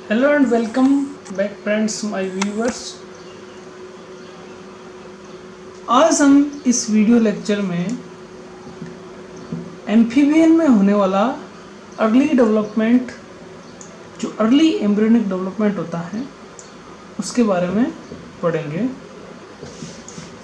Hello and welcome back friends my viewers. आज हम इस वीडियो लेक्चर में एम्फीबियन में होने वाला अर्ली डेवलपमेंट, जो अर्ली एम्ब्रियोनिक डेवलपमेंट होता है, उसके बारे में पढ़ेंगे।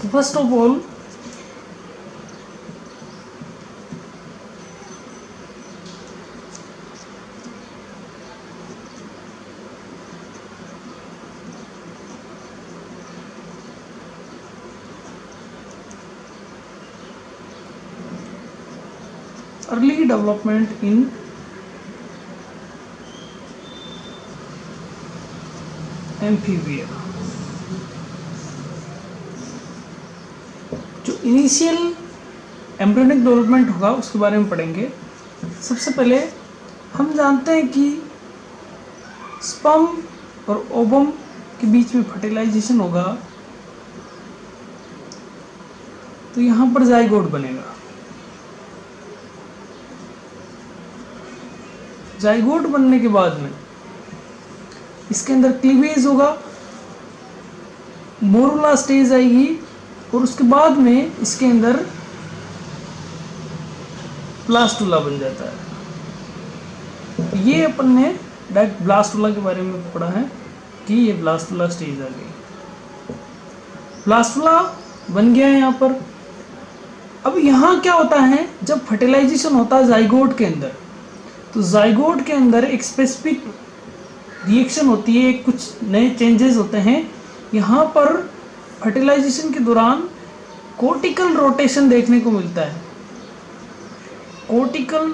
तो first of all early development in amphibia. जो इनिशियल एम्ब्रियोनिक डेवलपमेंट होगा उसके बारे में पढ़ेंगे। सबसे पहले हम जानते हैं कि स्पर्म और ओवम के बीच में फर्टिलाइजेशन होगा, तो यहाँ पर जाइगोट बनेगा। जाइगोट बनने के बाद में इसके अंदर क्लीवेज होगा, मोरुला स्टेज आएगी और उसके बाद में इसके अंदर ब्लास्टुला बन जाता है। ये अपन ने डायरेक्ट ब्लास्टुला के बारे में पढ़ा है कि ये ब्लास्टुला स्टेज आ गई। ब्लास्टुला बन गया है यहाँ पर। अब यहाँ क्या होता है, जब फर्टिलाइजेशन होता है जाइगोट के अंदर, तो जाइगोट के अंदर एक स्पेसिफिक रिएक्शन होती है, कुछ नए चेंजेस होते हैं। यहाँ पर फर्टिलाइजेशन के दौरान कोर्टिकल रोटेशन देखने को मिलता है। Cortical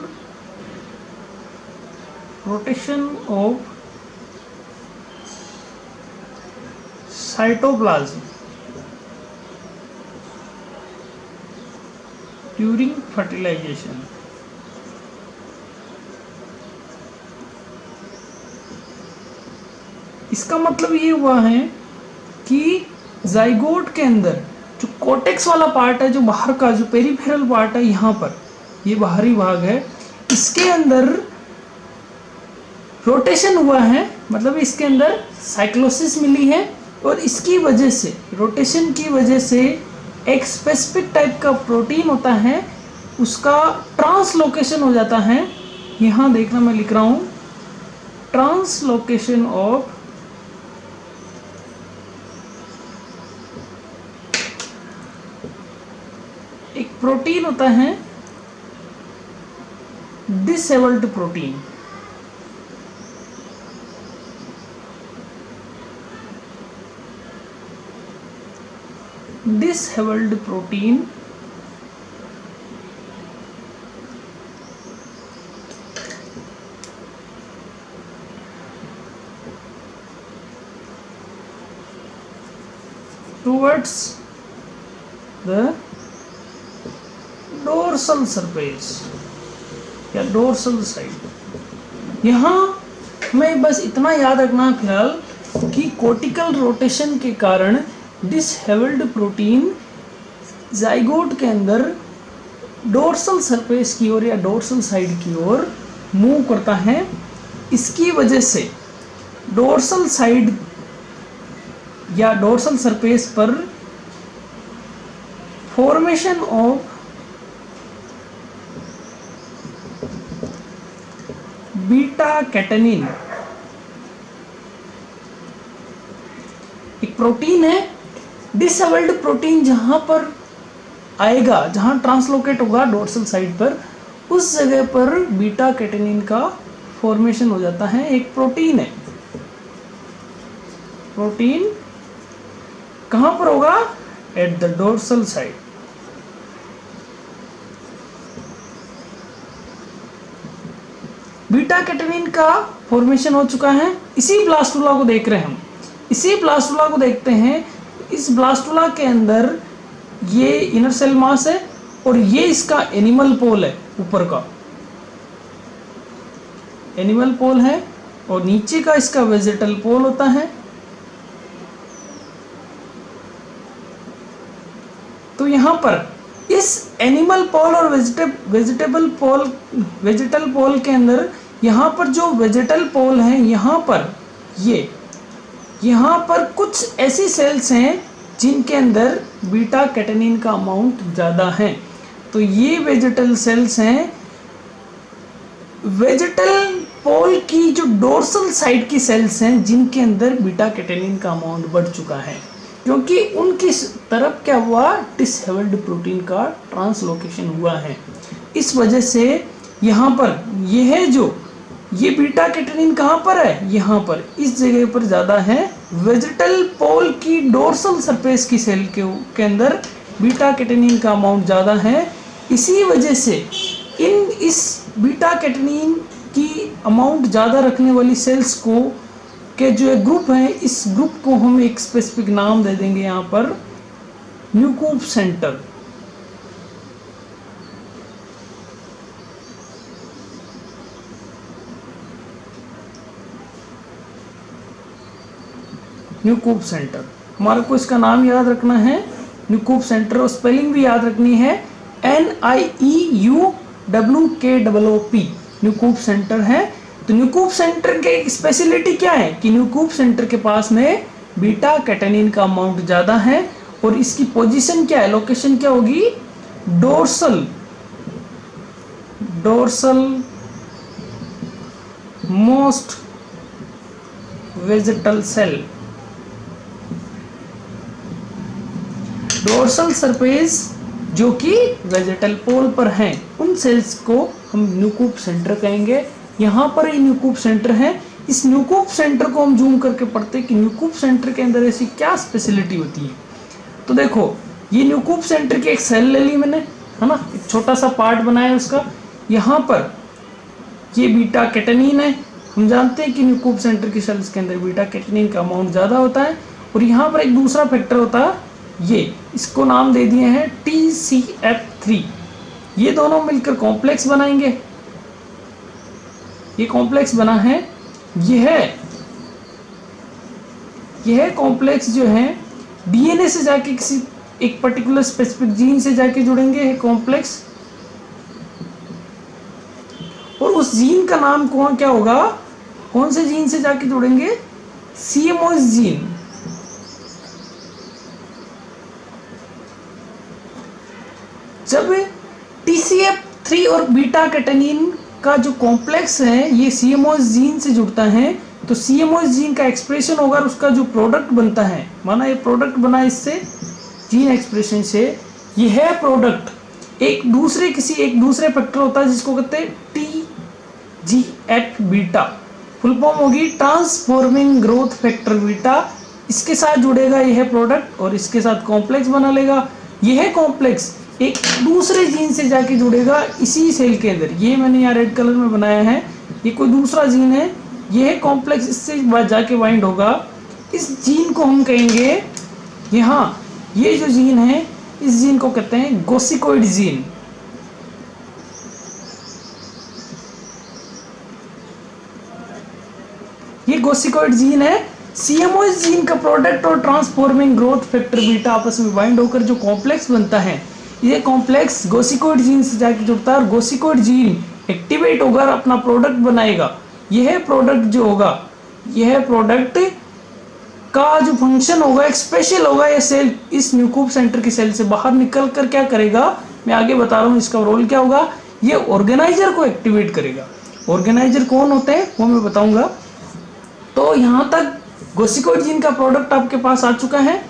rotation of cytoplasm during fertilisation. इसका मतलब ये हुआ है कि जाइगोट के अंदर जो कोटेक्स वाला पार्ट है, जो बाहर का जो पेरिफेरल पार्ट है, यहाँ पर ये बाहरी भाग है, इसके अंदर रोटेशन हुआ है। मतलब इसके अंदर साइक्लोसिस मिली है और इसकी वजह से, रोटेशन की वजह से एक स्पेसिफिक टाइप का प्रोटीन होता है, उसका ट्रांसलोकेशन हो जाता है। यहाँ देखना, मैं लिख रहा हूँ, ट्रांसलोकेशन ऑफ एक प्रोटीन होता है, disabled protein. Disabled protein towards the dorsal surface या डोर्सल साइड। यहाँ हमें बस इतना याद रखना फिलहाल कि कोर्टिकल रोटेशन के कारण डिसहेबल्ड प्रोटीन जाइगोट के अंदर डोर्सल सरफेस की ओर या डोर्सल साइड की ओर मूव करता है। इसकी वजह से डोर्सल साइड या डोर्सल सरफेस पर फॉर्मेशन ऑफ बीटा कैटेनिन, एक प्रोटीन है, डिसेबल्ड प्रोटीन जहां पर आएगा, जहां ट्रांसलोकेट होगा डोर्सल साइड पर, उस जगह पर बीटा कैटेनिन का फॉर्मेशन हो जाता है। एक प्रोटीन है। प्रोटीन कहां पर होगा? At the dorsal side. Beta catenin का फॉर्मेशन हो चुका है। इसी ब्लास्टुला को देख रहे हैं हम, इसी ब्लास्टुला को देखते हैं। इस ब्लास्टुला के अंदर ये इनर सेल मास है और ये इसका एनिमल पोल है, ऊपर का एनिमल पोल है और नीचे का इसका वेजिटल पोल होता है। तो यहाँ पर इस एनिमल पोल और वेजिटल पोल के अंदर, यहाँ पर जो वेजिटल पोल है, यहाँ पर ये यहाँ पर कुछ ऐसी सेल्स हैं जिनके अंदर बीटा कैटेनिन का अमाउंट ज़्यादा है। तो ये वेजिटल सेल्स हैं, वेजिटल पोल की जो डोर्सल साइड की सेल्स हैं जिनके अंदर बीटा कैटेनिन का अमाउंट बढ़ चुका है, क्योंकि उनकी तरफ क्या हुआ, डिसहेवल्ड प्रोटीन का ट्रांसलोकेशन हुआ है। इस वजह से यहाँ पर यह जो ये बीटा कैटेनिन कहाँ पर है, यहाँ पर इस जगह पर ज़्यादा है। वेजिटल पोल की डोर्सल सरफेस की सेल के अंदर बीटा कैटेनिन का अमाउंट ज़्यादा है। इसी वजह से इस बीटा कैटेनिन की अमाउंट ज़्यादा रखने वाली सेल्स को के जो एक ग्रुप है, इस ग्रुप को हम एक स्पेसिफिक नाम दे देंगे यहाँ पर, न्यूकूप सेंटर। न्यूकूप सेंटर हमारे को इसका नाम याद रखना है, न्यूकूप सेंटर, और स्पेलिंग भी याद रखनी है, NIEUWKOOP, न्यूकूप सेंटर है। तो न्यूकूप सेंटर के स्पेशलिटी क्या है कि न्यूकूप सेंटर के पास में बीटा कैटेनिन का अमाउंट ज़्यादा है, और इसकी पोजीशन क्या है, लोकेशन क्या होगी, dorsal most vegetal cell, dorsal surface जो कि वेजिटल पोल पर हैं, उन सेल्स को हम न्यूकूप सेंटर कहेंगे। यहाँ पर ये न्यूकूप सेंटर है। इस न्यूकूप सेंटर को हम जूम करके पढ़ते हैं कि न्यूकूप सेंटर के अंदर ऐसी क्या स्पेशलिटी होती है। तो देखो, ये न्यूकूप सेंटर की एक सेल ले ली मैंने, है ना, एक छोटा सा पार्ट बनाया उसका। यहाँ पर ये बीटा कैटेनिन है। हम जानते हैं कि न्यूकूप सेंटर की सेल्स के अंदर बीटा कैटेनिन का अमाउंट ज़्यादा होता है। और यहाँ पर एक दूसरा फैक्टर होता है, ये इसको नाम दे दिए हैं TCF3। ये दोनों मिलकर कॉम्प्लेक्स बनाएंगे। ये कॉम्प्लेक्स बना है, यह कॉम्प्लेक्स जो है DNA से जाके किसी एक पर्टिकुलर स्पेसिफिक जीन से जाके जुड़ेंगे, ये कॉम्प्लेक्स, और उस जीन का नाम क्या होगा, कौन से जीन से जाके जुड़ेंगे, CMOS जीन। जब TCF3 और बीटा कैटेनिन का जो कॉम्प्लेक्स है ये CMOS जीन से जुड़ता है, तो CMOS जीन का एक्सप्रेशन होगा, उसका जो प्रोडक्ट बनता है, माना ये प्रोडक्ट बना इससे जीन एक्सप्रेशन से, यह प्रोडक्ट एक दूसरे फैक्टर होता है जिसको कहते हैं TGF बीटा, फुल फॉर्म होगी ट्रांसफॉर्मिंग ग्रोथ फैक्टर बीटा। इसके साथ जुड़ेगा यह प्रोडक्ट और इसके साथ कॉम्प्लेक्स बना लेगा। यह कॉम्प्लेक्स एक दूसरे जीन से जाके जुड़ेगा इसी सेल के अंदर। ये मैंने यहाँ रेड कलर में बनाया है, ये कोई दूसरा जीन है। यह कॉम्प्लेक्स इससे जाके बाइंड होगा। इस जीन को हम कहेंगे, यहाँ ये जो जीन है इस जीन को कहते हैं गोसिकोइड जीन। ये गोसिकोइड जीन है। CMOS जीन का प्रोडक्ट और ट्रांसफॉर्मिंग ग्रोथ फैक्टर बीटा आपस में बाइंड होकर जो कॉम्प्लेक्स बनता है, ये कॉम्प्लेक्स गोसिकोइड जीन से जाके जुड़ता है और गोसिकोइड जीन एक्टिवेट होकर अपना प्रोडक्ट बनाएगा। यह प्रोडक्ट जो होगा, यह प्रोडक्ट का जो फंक्शन होगा एक स्पेशल होगा। यह सेल इस न्यूकूप सेंटर की सेल से बाहर निकल कर क्या करेगा, मैं आगे बता रहा हूँ इसका रोल क्या होगा। ये ऑर्गेनाइजर को एक्टिवेट करेगा। ऑर्गेनाइजर कौन होते हैं वो मैं बताऊंगा। तो यहाँ तक गोसिकोइड जीन का प्रोडक्ट आपके पास आ चुका है।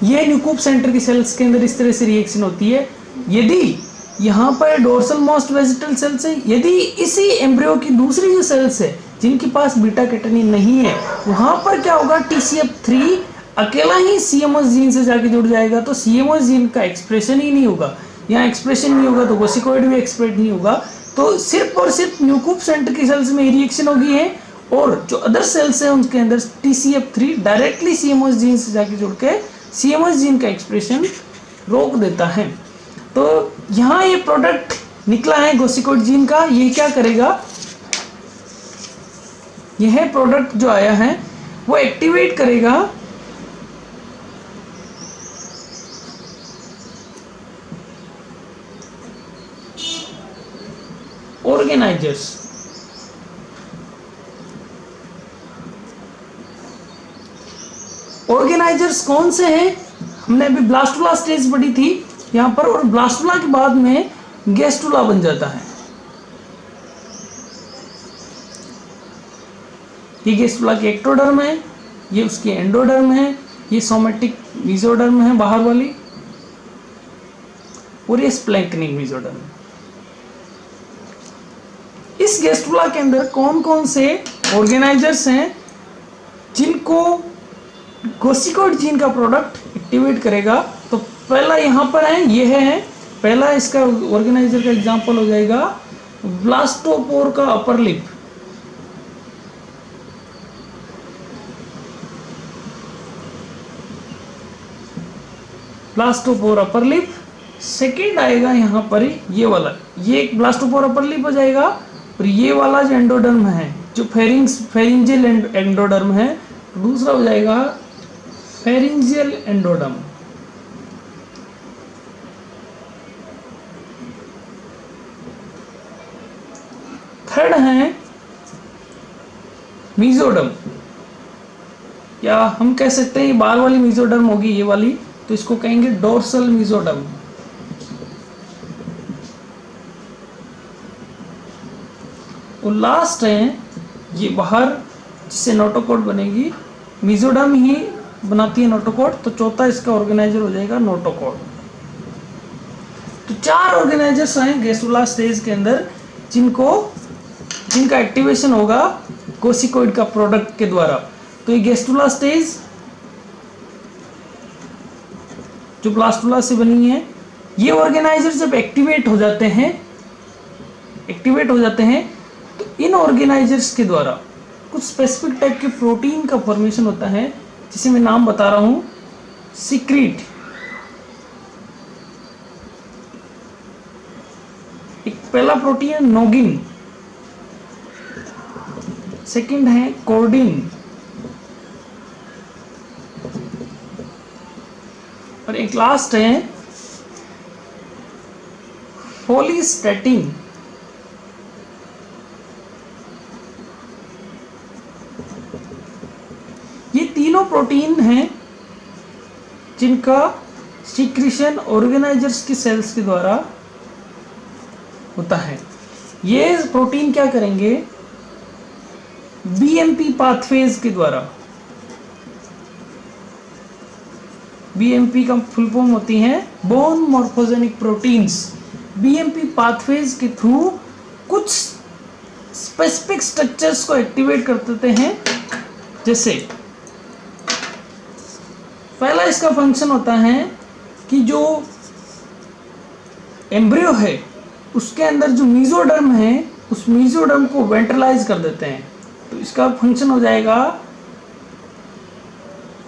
ये न्यूकूप सेंटर की सेल्स के अंदर इस तरह से रिएक्शन होती है। यदि यहाँ पर डोर्सल मोस्ट वेजिटल सेल्स है, यदि इसी एम्ब्रियो की दूसरी जो सेल्स है जिनके पास बीटा कैटेनिन नहीं है, वहाँ पर क्या होगा, TCF3 अकेला ही CMOS जीन से जाके जुड़ जाएगा। तो CMOS जीन का एक्सप्रेशन ही नहीं होगा। यहाँ एक्सप्रेशन नहीं होगा तो गोसिकोइड भी एक्सप्रेस नहीं होगा। तो सिर्फ और सिर्फ न्यूकूप सेंटर की सेल्स में रिएक्शन होगी है, और जो अदर सेल्स हैं उनके अंदर TCF3 डायरेक्टली CMOS जीन से जाके जुड़ के CMOS जीन का एक्सप्रेशन रोक देता है। तो यहाँ ये प्रोडक्ट निकला है गोसिकोइड जीन का। ये क्या करेगा, यह प्रोडक्ट जो आया है वो एक्टिवेट करेगा ऑर्गेनाइजर्स। ऑर्गेनाइजर्स कौन से हैं? हमने अभी ब्लास्टुला स्टेज पढ़ी थी यहाँ पर, और ब्लास्टुला के बाद में गैस्ट्रुला बन जाता है। ये गैस्ट्रुला की एक्टोडर्म है, ये उसकी एंडोडर्म है, ये सोमेटिक मेसोडर्म है बाहर वाली, और ये स्प्लैंक्निक मेसोडर्म। इस गैस्ट्रुला के अंदर कौन कौन से ऑर्गेनाइजर्स हैं जिनको कोसिकोइड जीन का प्रोडक्ट एक्टिवेट करेगा? तो पहला यहाँ पर है, ये है पहला इसका ऑर्गेनाइजर का एग्जांपल हो जाएगा ब्लास्टोपोर का upper lip. Blastopore upper lip. Second आएगा यहाँ पर ये वाला, ये एक ब्लास्टोपोर अपर लिप हो जाएगा, और ये वाला जो एंडोडर्म है, जो फेरिंजियल एंडोडर्म है, दूसरा हो जाएगा फेरिंजियल एंडोडर्म। थर्ड है मीजोडर्म, या हम कह सकते हैं ये बाहर वाली मीजोडर्म होगी ये वाली, तो इसको कहेंगे डोर्सल मीजोडर्म। और लास्ट है ये बाहर, जिससे नोटोकॉड बनेगी, मीजोडर्म ही बनाती है नोटोकॉड, तो चौथा इसका ऑर्गेनाइजर हो जाएगा नोटोकॉड। तो 4 ऑर्गेनाइजर्स हैं गैस्ट्रुला स्टेज के अंदर जिनका एक्टिवेशन होगा कोसिकोइड का प्रोडक्ट के द्वारा। तो ये गैस्ट्रुला स्टेज जो ब्लास्टुला से बनी है, ये ऑर्गेनाइजर जब एक्टिवेट हो जाते हैं तो इन ऑर्गेनाइजर्स के द्वारा कुछ स्पेसिफिक टाइप के प्रोटीन का फॉर्मेशन होता है, जिसे मैं नाम बता रहा हूं सिक्रीट। एक पहला प्रोटीन है नोगिन, सेकंड है कोर्डिन, और एक लास्ट है फोलिस्टैटिन। ये तीनों प्रोटीन हैं जिनका सीक्रेशन ऑर्गेनाइजर्स की सेल्स के द्वारा होता है। ये प्रोटीन क्या करेंगे? बीएमपी पाथवेज के द्वारा, बीएमपी का फुल फॉर्म होती है bone morphogenic proteins. BMP pathways के थ्रू कुछ स्पेसिफिक स्ट्रक्चर्स को एक्टिवेट कर देते हैं। जैसे पहला इसका फंक्शन होता है कि जो एम्ब्रियो है उसके अंदर जो मीजोडर्म है, उस मीजोडर्म को वेंट्रलाइज कर देते हैं। तो इसका फंक्शन हो जाएगा,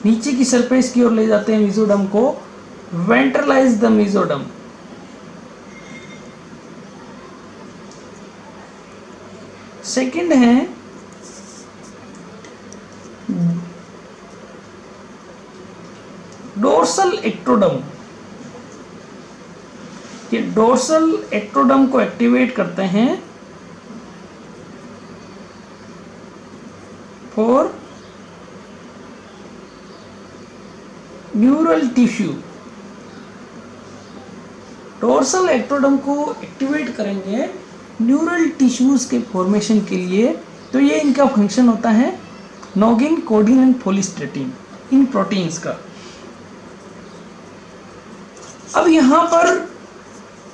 नीचे की सरफेस की ओर ले जाते हैं मीजोडर्म को, वेंट्रलाइज द मीजोडर्म। सेकंड है डोर्सल एक्टोडर्म। ये डोर्सल एक्टोडर्म को एक्टिवेट करते हैं for neural tissue. Dorsal ectoderm को एक्टिवेट करेंगे न्यूरल टिश्यूज के फॉर्मेशन के लिए। तो ये इनका फंक्शन होता है नोगिन, कोडिन एंड फोलिस्टैटिन, इन प्रोटीन्स का। अब यहाँ पर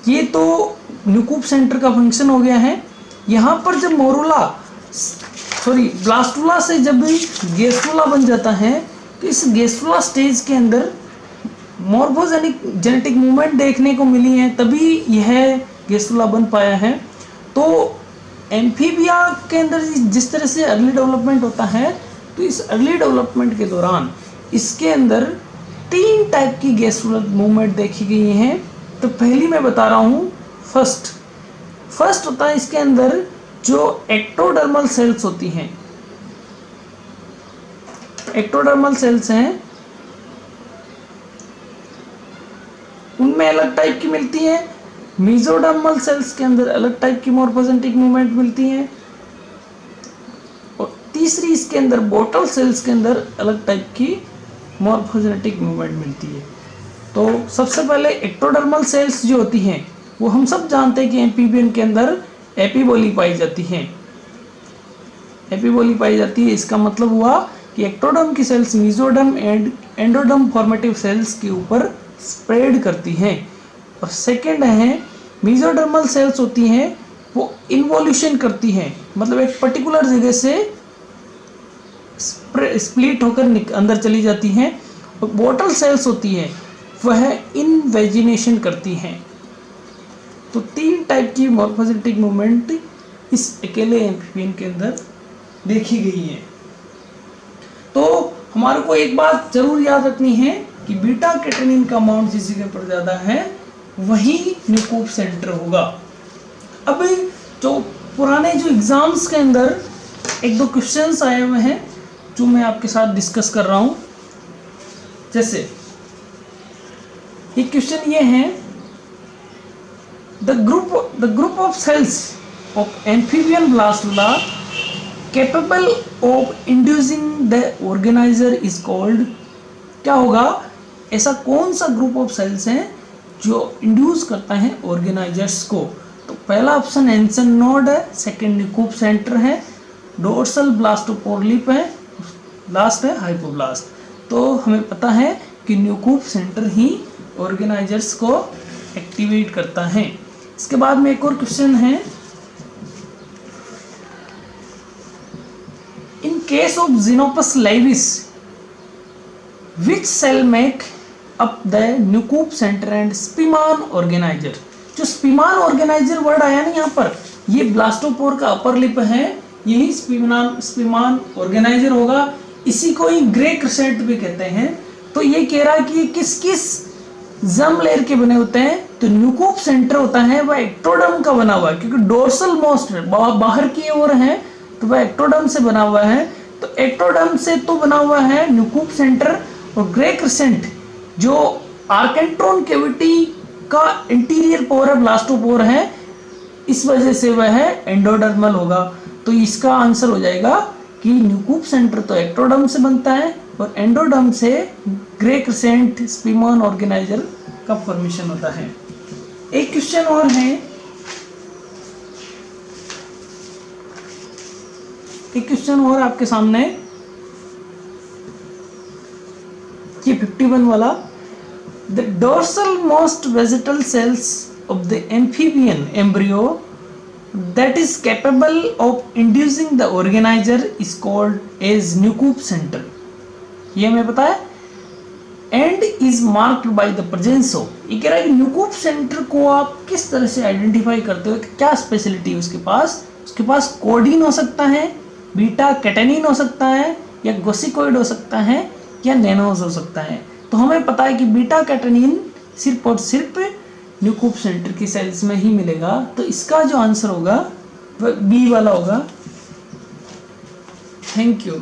ये तो न्यूकूप सेंटर का फंक्शन हो गया है। यहाँ पर जब ब्लास्टुला से जब गैस्ट्रुला बन जाता है, तो इस गैस्ट्रुला स्टेज के अंदर मॉर्फोजेनिक जेनेटिक मूवमेंट देखने को मिली है, तभी यह गैस्ट्रुला बन पाया है। तो एम्फीबिया के अंदर जिस तरह से अर्ली डेवलपमेंट होता है, तो इस अर्ली डेवलपमेंट के दौरान इसके अंदर 3 टाइप की गैस्ट्रुलर मूवमेंट देखी गई हैं। तो पहली मैं बता रहा हूँ, फर्स्ट होता है इसके अंदर जो एक्टोडर्मल सेल्स होती हैं। एक्टोडर्मल सेल्स हैं, उनमें अलग टाइप की मिलती है। मीजोडर्मल सेल्स के अंदर अलग टाइप की मॉर्फोजेनेटिक मूवमेंट मिलती है, और तीसरी इसके अंदर बोटल सेल्स के अंदर अलग टाइप की मॉर्फोजेनेटिक मूवमेंट मिलती है। तो सबसे पहले एक्टोडर्मल सेल्स जो होती हैं वो हम सब जानते हैं कि एम्फीबियन के अंदर एपिबोली पाई जाती हैं। एपिबोली पाई जाती है, इसका मतलब हुआ कि एक्टोडर्म की cells mesoderm and endoderm formative cells के ऊपर स्प्रेड करती हैं। और सेकेंड है मेसोडर्मल सेल्स होती हैं वो इन्वोल्यूशन करती हैं, मतलब एक पर्टिकुलर जगह से स्प्लिट होकर अंदर चली जाती हैं। और बोटल सेल्स होती हैं वह इनवेजिनेशन करती हैं। तो 3 टाइप की मॉर्फोजेनेटिक मूवमेंट इस अकेले एम्फीबियन के अंदर देखी गई है। तो हमारे को एक बात जरूर याद रखनी है कि बीटा कैटेनिन का अमाउंट जिस जगह पर ज़्यादा है वही न्यूक्लियर सेंटर होगा। अब जो पुराने जो एग्जाम्स के अंदर 1-2 क्वेश्चंस आए हुए हैं जो मैं आपके साथ डिस्कस कर रहा हूँ। जैसे एक क्वेश्चन ये है, the group of cells of amphibian blastula capable of inducing the organiser is called. क्या होगा, ऐसा कौन सा ग्रुप ऑफ सेल्स है जो इंड्यूस करता है ऑर्गेनाइजर्स को। तो पहला ऑप्शन एंसन नोड है, सेकंड न्यूक्लियर सेंटर है, डोर्सल ब्लास्टोपोरलिप है, लास्ट है हाइपोब्लास्ट। तो हमें पता है कि न्यूक्लियर सेंटर ही ऑर्गेनाइजर्स को एक्टिवेट करता है। इसके बाद में एक और क्वेश्चन है, in case of Xenopus laevis which cell make up the nucleus center and Spemann organizer. जो स्पिमान ऑर्गेनाइजर वर्ड आया ना यहाँ पर, ये ब्लास्टोपोर का अपर लिप है, यही स्पिमान ऑर्गेनाइजर होगा। इसी को ही ग्रे क्रिसेंट भी कहते हैं। तो ये कह रहा है कि किस किस जर्म लेयर के बने होते हैं। तो न्यूक्लियर सेंटर होता है वह एक्टोडर्म का बना हुआ है, क्योंकि डोर्सल मोस्ट बाहर की ओर है तो वह एक्टोडर्म से बना हुआ है। तो एक्टोडर्म से तो बना हुआ है न्यूक्लियर सेंटर, और ग्रे क्रिसेंट जो आर्केंट्रोन कैविटी का इंटीरियर पोर है, ब्लास्टोपोर है, इस वजह से वह एंडोडर्मल होगा। तो इसका आंसर हो जाएगा कि न्यूक्लियर सेंटर तो एक्टोडर्म से बनता है और एंडोडर्म से ग्रे क्रिसेंट स्पिमान ऑर्गेनाइजर का फॉर्मेशन होता है। एक क्वेश्चन और है, एक क्वेश्चन और आपके सामने, ये 51 वाला, the dorsal most vegetal cells of the amphibian embryo that is capable of inducing the organizer is called as nucleus center। ये हमें पता है, and is marked by the presence of। ये कह रहा है कि न्यूक्लियर सेंटर को आप किस तरह से आइडेंटिफाई करते हो, क्या स्पेशलिटी है उसके पास कोडीन हो सकता है, बीटा कैटेनिन हो सकता है, या गोसिकोइड हो सकता है, या नैनोज हो सकता है। तो हमें पता है कि बीटा कैटेनिन सिर्फ और सिर्फ न्यूक्लियर सेंटर की सेल्स में ही मिलेगा। तो इसका जो आंसर होगा वह बी वाला होगा। Thank you.